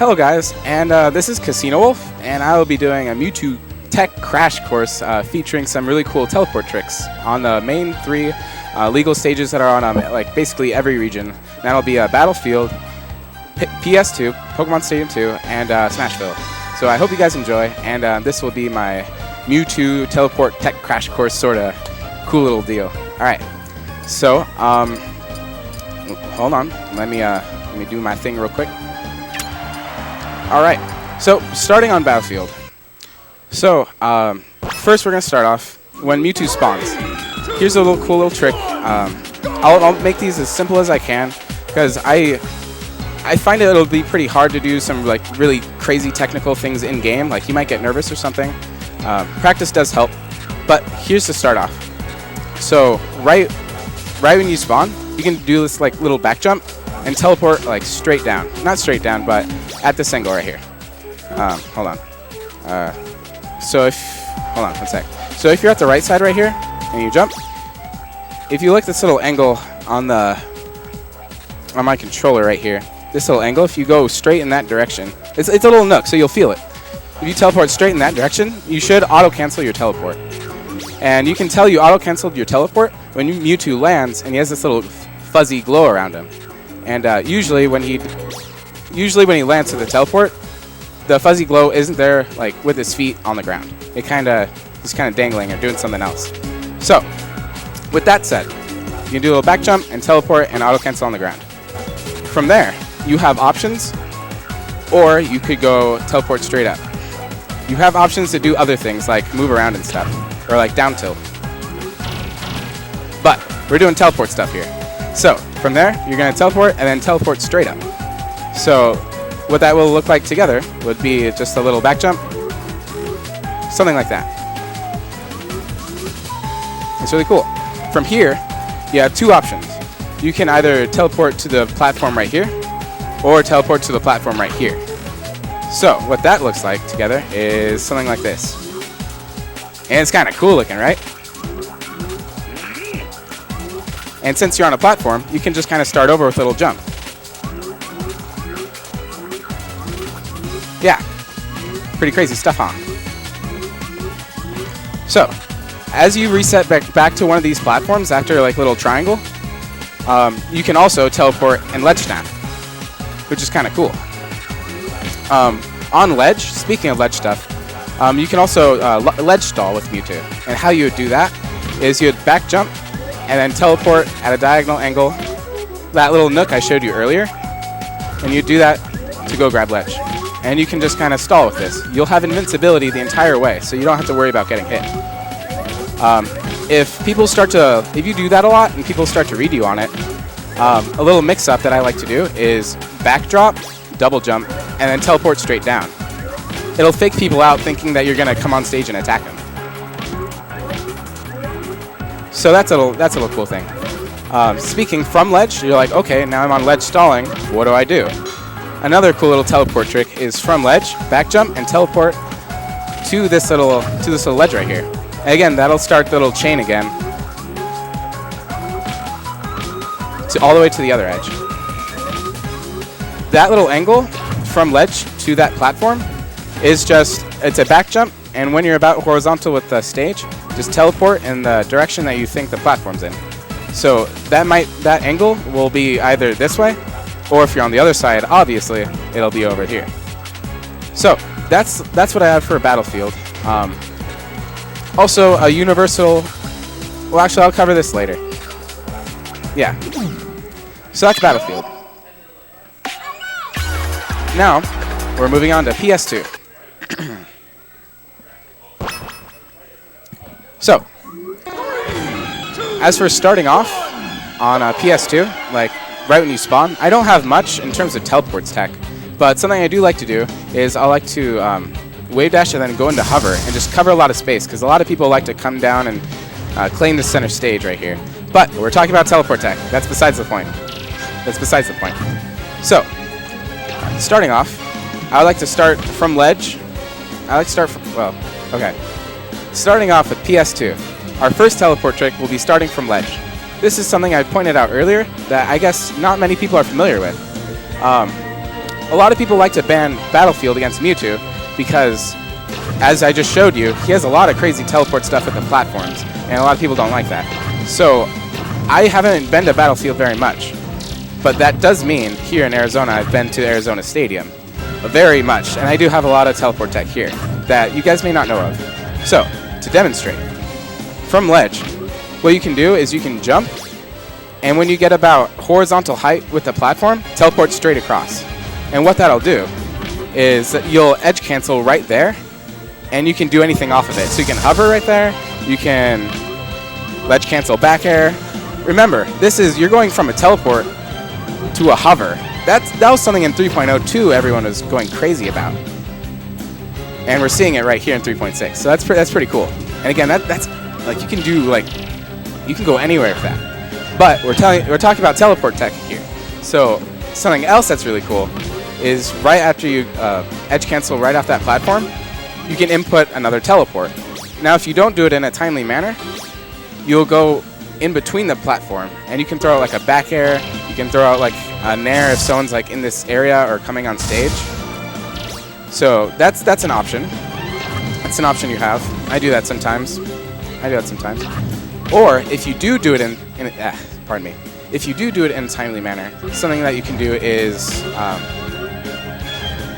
Hello guys, and this is Casino Wolf, and I will be doing a Mewtwo tech crash course featuring some really cool teleport tricks on the main three legal stages that are on like basically every region. That'll be Battlefield, PS2, Pokemon Stadium 2, and Smashville. So I hope you guys enjoy, and this will be my Mewtwo teleport tech crash course sort of cool little deal. Alright, so hold on, let me do my thing real quick. Alright, so starting on Battlefield. So, first we're going to start off when Mewtwo spawns. Here's a cool little trick. I'll make these as simple as I can, because I find it'll be pretty hard to do some like really crazy technical things in game. Like you might get nervous or something. Practice does help, but here's to start off. So right when you spawn, you can do this like little back jump and teleport like straight down. Not straight down, but at this angle right here. Hold on. Hold on one sec. So if you're at the right side right here and you jump, if you look at this little angle on my controller right here, this little angle, if you go straight in that direction, it's a little nook, so you'll feel it. If you teleport straight in that direction, you should auto-cancel your teleport. And you can tell you auto-canceled your teleport when Mewtwo lands and he has this little fuzzy glow around him. And usually when he lands to the teleport, the fuzzy glow isn't there like with his feet on the ground. He's kind of dangling or doing something else. So, with that said, you can do a little back jump and teleport and auto-cancel on the ground. From there, you have options, or you could go teleport straight up. You have options to do other things like move around and stuff, or like down tilt. But we're doing teleport stuff here. So from there, you're going to teleport and then teleport straight up. So what that will look like together would be just a little back jump, something like that. It's really cool. From here, you have two options. You can either teleport to the platform right here, or teleport to the platform right here. So what that looks like together is something like this. And it's kind of cool looking, right? And since you're on a platform, you can just kind of start over with a little jump. Yeah, pretty crazy stuff, huh? So, as you reset back to one of these platforms after like a little triangle, you can also teleport and ledge snap, which is kind of cool. On ledge, speaking of ledge stuff, you can also ledge stall with Mewtwo. And how you would do that is you would back jump and then teleport at a diagonal angle, that little nook I showed you earlier, and you do that to go grab ledge. And you can just kind of stall with this. You'll have invincibility the entire way, so you don't have to worry about getting hit. If you do that a lot and people start to read you on it, a little mix-up that I like to do is backdrop, double jump, and then teleport straight down. It'll fake people out thinking that you're going to come on stage and attack them. So that's a little cool thing. Speaking from ledge, you're like, okay, now I'm on ledge stalling. What do I do? Another cool little teleport trick is from ledge, back jump, and teleport to this little ledge right here. And again, that'll start the little chain again, all the way to the other edge. That little angle from ledge to that platform is it's a back jump, and when you're about horizontal with the stage, just teleport in the direction that you think the platform's in. So that angle will be either this way, or if you're on the other side, obviously, it'll be over here. So that's what I have for Battlefield. Also, a universal... Well, actually, I'll cover this later. Yeah. So that's Battlefield. Now, we're moving on to PS2. So, as for starting off on PS2, like right when you spawn, I don't have much in terms of teleports tech, but something I do like to do is I like to wave dash and then go into hover and just cover a lot of space, because a lot of people like to come down and claim the center stage right here. But we're talking about teleport tech. That's besides the point. So, starting off, I like to start from ledge. Starting off with PS2, our first teleport trick will be starting from ledge. This is something I pointed out earlier that I guess not many people are familiar with. a lot of people like to ban Battlefield against Mewtwo because, as I just showed you, he has a lot of crazy teleport stuff at the platforms, and a lot of people don't like that. So I haven't been to Battlefield very much, but that does mean here in Arizona, I've been to Arizona Stadium very much, and I do have a lot of teleport tech here that you guys may not know of. So, to demonstrate, from ledge, what you can do is you can jump, and when you get about horizontal height with the platform, teleport straight across. And what that'll do is that you'll edge cancel right there, and you can do anything off of it. So you can hover right there, you can ledge cancel back air. Remember, you're going from a teleport to a hover. That was something in 3.02 everyone was going crazy about. And we're seeing it right here in 3.6. So that's pretty cool. And again, that's like you can go anywhere with that. But we're talking about teleport tech here. So something else that's really cool is right after you edge cancel right off that platform, you can input another teleport. Now, if you don't do it in a timely manner, you'll go in between the platform, and you can throw out like a back air. You can throw out like a nair if someone's like in this area or coming on stage. So that's an option. That's an option you have. I do that sometimes. Or if you do it if you do it in a timely manner, something that you can do is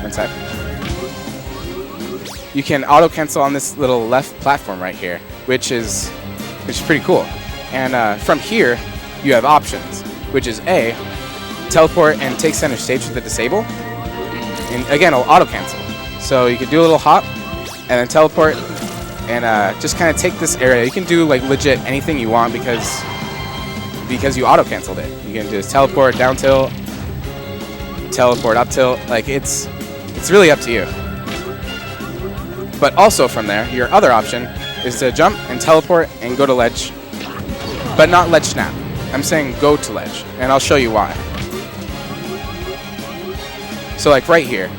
one sec. You can auto cancel on this little left platform right here, which is pretty cool. And from here, you have options, which is A, teleport and take center stage with the disable. And again, it'll auto cancel. So you can do a little hop and then teleport and just kind of take this area. You can do like legit anything you want because you auto canceled it. You can just teleport down tilt, teleport up tilt. Like it's really up to you. But also from there, your other option is to jump and teleport and go to ledge, but not ledge snap. I'm saying go to ledge, and I'll show you why. So like right here,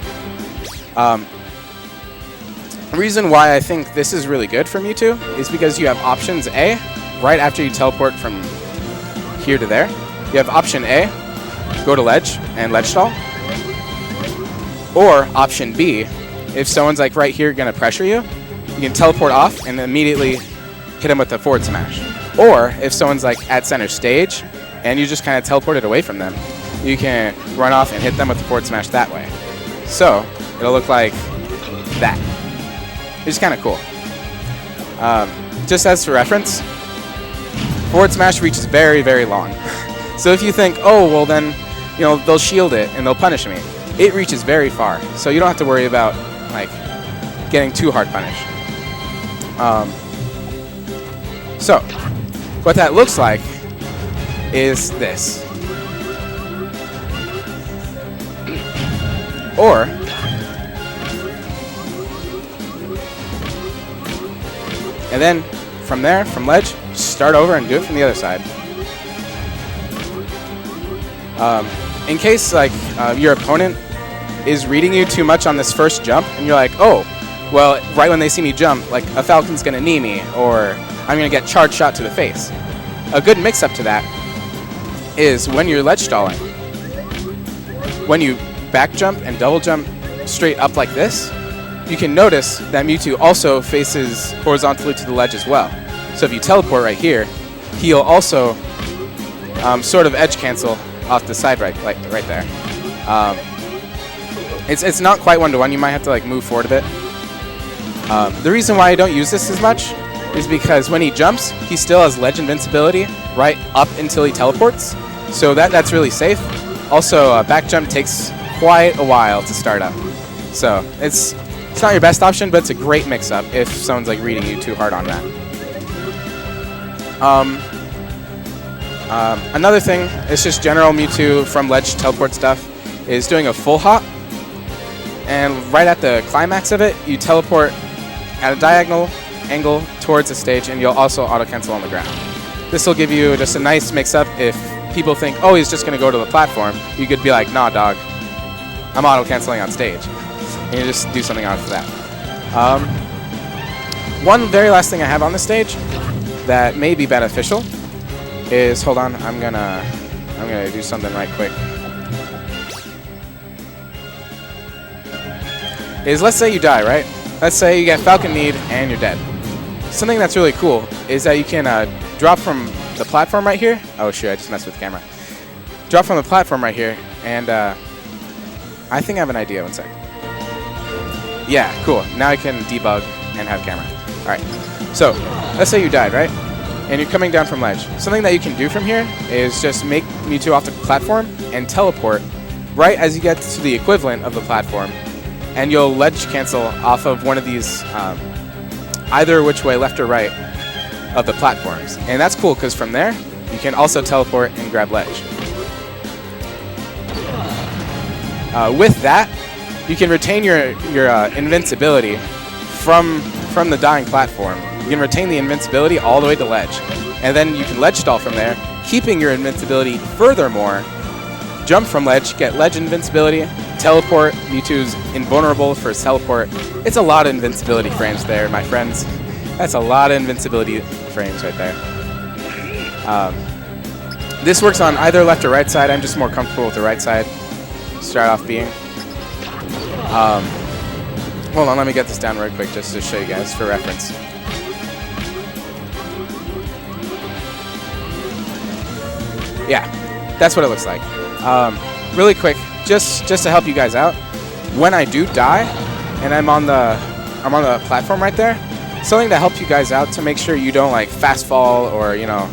the reason why I think this is really good for Mewtwo is because you have options A, right after you teleport from here to there. You have option A, go to ledge and ledge stall. Or option B, if someone's like right here gonna pressure you, you can teleport off and immediately hit them with a forward smash. Or if someone's like at center stage and you just kind of teleport it away from them, you can run off and hit them with the forward smash that way. So it'll look like that. It's kind of cool. Just as for reference, forward smash reaches very, very long. So if you think, oh, well then, they'll shield it and they'll punish me. It reaches very far. So you don't have to worry about like getting too hard punished. So what that looks like is this. Or and then from there, from ledge, start over and do it from the other side. In case like your opponent is reading you too much on this first jump, and you're like, oh, well, right when they see me jump, like a Falcon's gonna knee me, or I'm gonna get charge shot to the face. A good mix-up to that is when you're ledge stalling. When you back jump and double jump straight up like this, you can notice that Mewtwo also faces horizontally to the ledge as well. So if you teleport right here, he'll also sort of edge cancel off the side right there. It's not quite one-to-one. You might have to like move forward a bit. The reason why I don't use this as much is because when he jumps, he still has ledge invincibility right up until he teleports. So that's really safe. Also, back jump takes quite a while to start up. So it's not your best option, but it's a great mix-up if someone's like reading you too hard on that. Another thing, it's just general Mewtwo from ledge teleport stuff, is doing a full hop. And right at the climax of it, you teleport at a diagonal angle towards the stage, and you'll also auto-cancel on the ground. This will give you just a nice mix-up. If people think, oh, he's just going to go to the platform, you could be like, nah, dog, I'm auto-canceling on stage. And you just do something out of that. One very last thing I have on the stage that may be beneficial is, hold on, I'm gonna do something right quick. is, let's say you die, right? Let's say you get Falcon Need and you're dead. Something that's really cool is that you can drop from the platform right here. Oh shoot, I just messed with the camera. Drop from the platform right here, and I think I have an idea. One sec. Yeah, cool. Now I can debug and have camera. All right. So let's say you died, right? And you're coming down from ledge. Something that you can do from here is just make Mewtwo off the platform and teleport right as you get to the equivalent of the platform, and you'll ledge cancel off of one of these, either which way, left or right, of the platforms. And that's cool because from there, you can also teleport and grab ledge. With that, you can retain your invincibility from the dying platform. You can retain the invincibility all the way to ledge. And then you can ledge stall from there, keeping your invincibility. Furthermore, jump from ledge, get ledge invincibility, teleport. Mewtwo's invulnerable for his teleport. It's a lot of invincibility frames there, my friends. That's a lot of invincibility frames right there. This works on either left or right side. I'm just more comfortable with the right side. Start off being. Hold on, let me get this down real quick just to show you guys for reference. Yeah, that's what it looks like. Really quick, just to help you guys out, when I do die and I'm on the platform right there, something to help you guys out to make sure you don't like fast fall or, you know,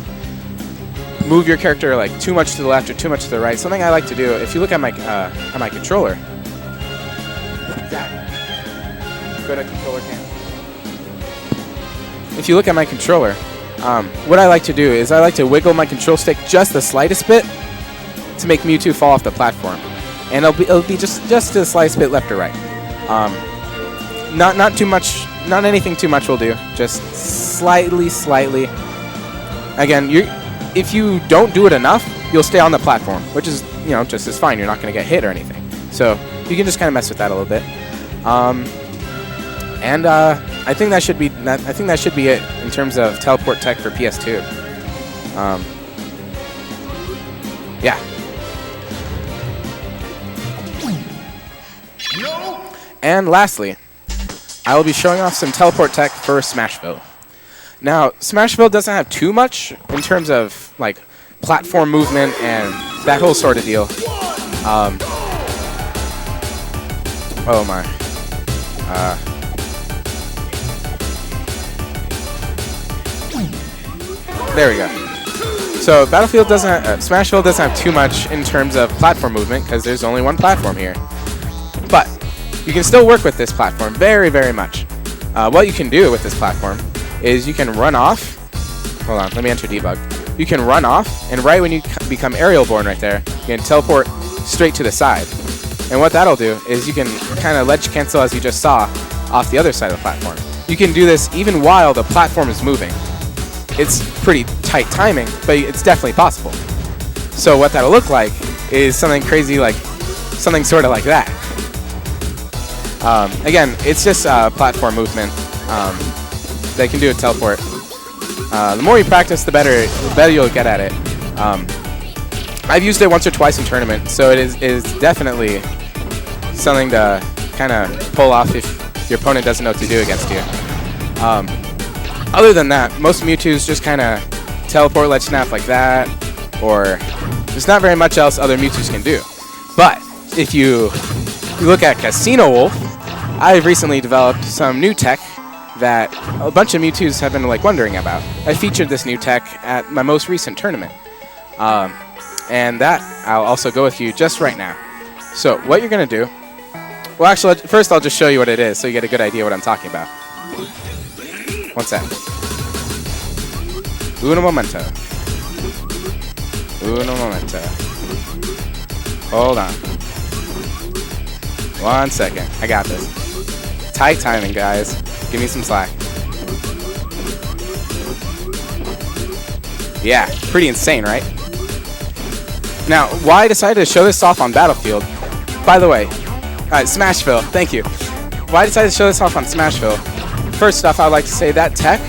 move your character like too much to the left or too much to the right. Something I like to do, if you look at my controller, go to controller cam. If you look at my controller, what I like to do is I like to wiggle my control stick just the slightest bit to make Mewtwo fall off the platform, and it'll be just the slightest bit left or right. Not too much, not anything too much will do. Just slightly. Again, if you don't do it enough, you'll stay on the platform, which is, you know, just as fine. You're not going to get hit or anything. So you can just kind of mess with that a little bit. I think that should be it in terms of teleport tech for PS2. Yeah. And lastly, I will be showing off some teleport tech for Smashville. Now, Smashville doesn't have too much in terms of like platform movement and that whole sort of deal. Oh my. There we go. So Smashville doesn't have too much in terms of platform movement because there's only one platform here. But you can still work with this platform very, very much. What you can do with this platform is you can run off. Hold on, let me enter debug. You can run off, and right when you become aerial born right there, you can teleport straight to the side. And what that'll do is you can kind of ledge cancel, as you just saw, off the other side of the platform. You can do this even while the platform is moving. It's pretty tight timing, but it's definitely possible. So what that'll look like is something crazy, like something sort of like that. Again, it's just platform movement that can do a teleport. The more you practice, the better you'll get at it. I've used it once or twice in tournament, so it is definitely something to kind of pull off if your opponent doesn't know what to do against you. Other than that, most Mewtwo's just kind of teleport, ledge snap like that, or there's not very much else other Mewtwo's can do. But if you look at Casino Wolf, I've recently developed some new tech that a bunch of Mewtwo's have been like wondering about. I featured this new tech at my most recent tournament, and that I'll also go with you just right now. So what you're gonna do? Well, actually, first I'll just show you what it is, so you get a good idea what I'm talking about. One sec. Uno momento. Uno momento. Hold on. 1 second. I got this. Tight timing, guys. Give me some slack. Yeah, pretty insane, right? Now, why I decided to show this off on Battlefield, by the way, Smashville, thank you. Why I decided to show this off on Smashville, first off, I would like to say that tech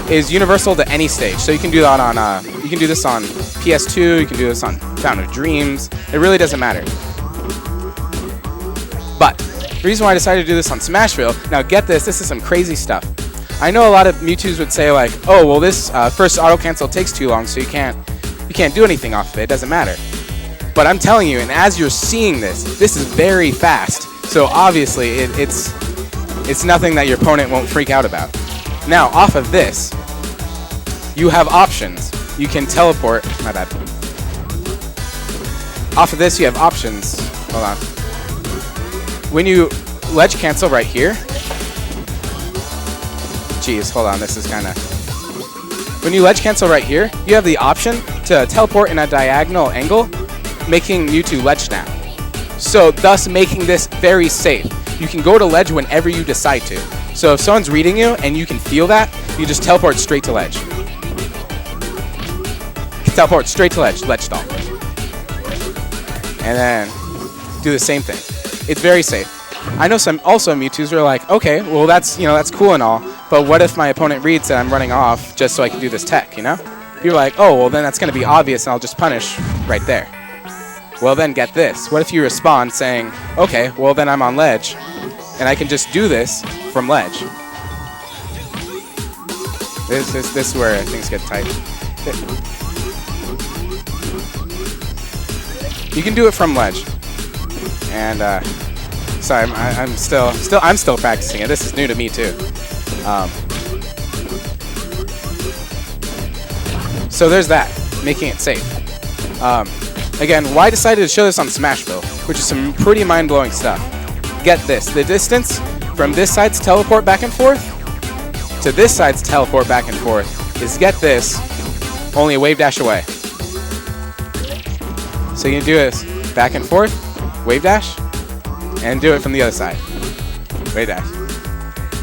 is universal to any stage. So you can do that on, you can do this on PS2, you can do this on Fountain of Dreams. It really doesn't matter. But The reason why I decided to do this on Smashville, now get this is some crazy stuff. I know a lot of Mewtwo's would say like, oh, well this first auto cancel takes too long, so you can't do anything off of it, it doesn't matter. But I'm telling you, and as you're seeing this is very fast, so obviously it's nothing that your opponent won't freak out about. Now, off of this, you have options. You can teleport, my bad. Off of this, you have options. Hold on. When you ledge cancel right here, geez, hold on, this is kind of... When you ledge cancel right here, you have the option to teleport in a diagonal angle, making Mewtwo ledge snap. So, thus making this very safe. You can go to ledge whenever you decide to. So if someone's reading you and you can feel that, you just teleport straight to ledge. Teleport straight to ledge, ledge stall. And then do the same thing. It's very safe. I know some also Mewtwo's are like, okay, well that's cool and all, but what if my opponent reads that I'm running off just so I can do this tech, you know? You're like, oh, well then that's going to be obvious and I'll just punish right there. Well then get this. What if you respond saying, okay, well then I'm on ledge and I can just do this from ledge. This is where things get tight. You can do it from ledge. And sorry, I'm still practicing it. This is new to me too. So there's that, making it safe. Again, why I decided to show this on Smashville, which is some pretty mind-blowing stuff. Get this, the distance from this side's teleport back and forth to this side's teleport back and forth is, get this, only a wave dash away. So you can do this back and forth, wave dash, and do it from the other side, wave dash.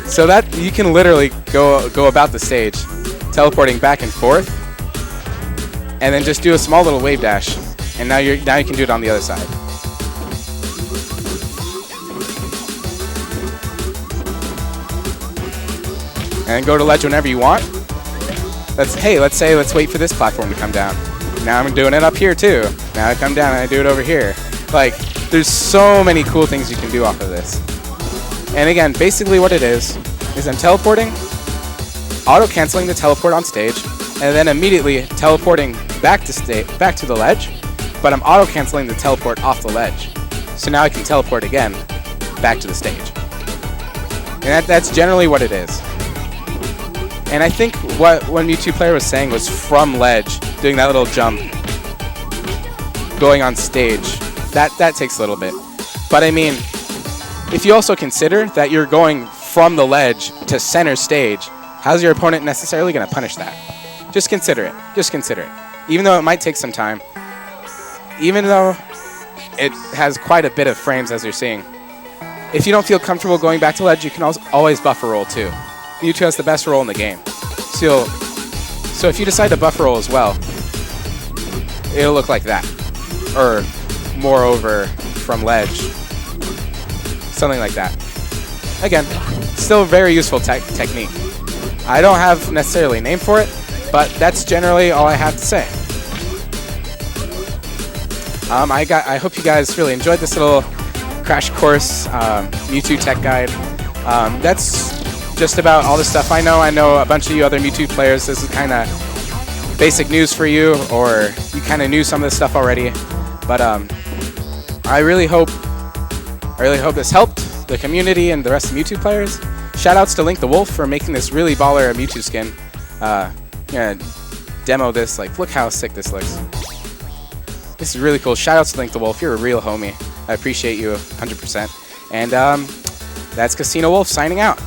So that you can literally go about the stage, teleporting back and forth, and then just do a small little wave dash, and now you can do it on the other side. And go to ledge whenever you want. Let's wait for this platform to come down. Now I'm doing it up here too. Now I come down and I do it over here. Like, there's so many cool things you can do off of this. And again, basically what it is I'm teleporting, auto-canceling the teleport on stage, and then immediately teleporting back to the ledge, but I'm auto-canceling the teleport off the ledge. So now I can teleport again back to the stage. And that's generally what it is. And I think what Mewtwo player was saying was from ledge, doing that little jump, going on stage. That takes a little bit. But I mean, if you also consider that you're going from the ledge to center stage, how's your opponent necessarily going to punish that? Just consider it. Just consider it. Even though it might take some time, even though it has quite a bit of frames as you're seeing, if you don't feel comfortable going back to ledge, you can always buffer roll too. Mewtwo has the best roll in the game. So if you decide to buffer roll as well, it'll look like that. Or moreover from ledge. Something like that. Again, still a very useful technique. I don't have necessarily a name for it, but that's generally all I have to say. I hope you guys really enjoyed this little crash course Mewtwo tech guide. That's just about all the stuff I know. I know a bunch of you other Mewtwo players, this is kind of basic news for you, or you kind of knew some of this stuff already. But I really hope this helped the community and the rest of Mewtwo players. Shoutouts to Link the Wolf for making this really baller Mewtwo skin. Gonna demo this. Like, look how sick this looks. This is really cool. Shoutouts to Link the Wolf. You're a real homie. I appreciate you 100%. And that's Casino Wolf signing out.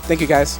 Thank you, guys.